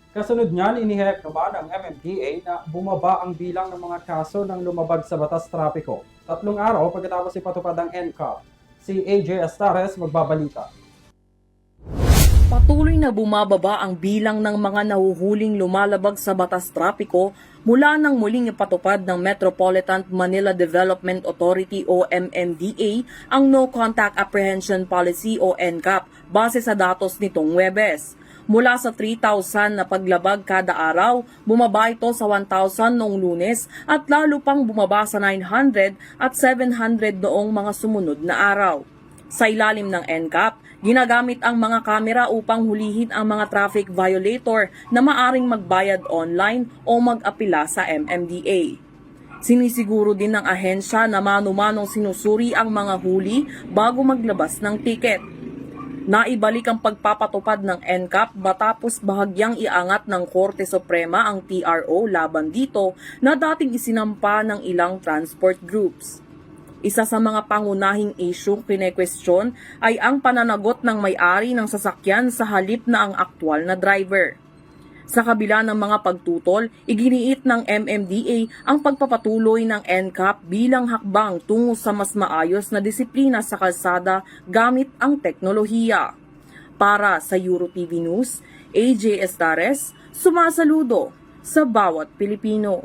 Kasunod niyan, inihayag naman ng MMDA na bumaba ang bilang ng mga kaso ng lumabag sa batas trapiko. 3 araw pagkatapos ipatupad ang NCAP. Si AJ Estares magbabalita. Patuloy na bumababa ang bilang ng mga nahuhuling lumalabag sa batas trapiko mula nang muling ipatupad ng Metropolitan Manila Development Authority o MMDA ang No Contact Apprehension Policy o NCAP base sa datos nitong Huwebes. Mula sa 3,000 na paglabag kada araw, bumaba ito sa 1,000 noong Lunes at lalo pang bumaba sa 900 at 700 noong mga sumunod na araw. Sa ilalim ng NCAP, ginagamit ang mga kamera upang hulihin ang mga traffic violator na maaring magbayad online o mag-apila sa MMDA. Sinisiguro din ng ahensya na mano-manong sinusuri ang mga huli bago maglabas ng tiket. Naibalik ang pagpapatupad ng NCAP matapos bahagyang iangat ng Korte Suprema ang TRO laban dito na dating isinampa ng ilang transport groups. Isa sa mga pangunahing isyung kinekwestiyon ay ang pananagot ng may-ari ng sasakyan sa halip na ang aktwal na driver. Sa kabila ng mga pagtutol, iginiit ng MMDA ang pagpapatuloy ng NCAP bilang hakbang tungo sa mas maayos na disiplina sa kalsada gamit ang teknolohiya. Para sa EuroTV News, AJ Estares, sumasaludo sa bawat Pilipino.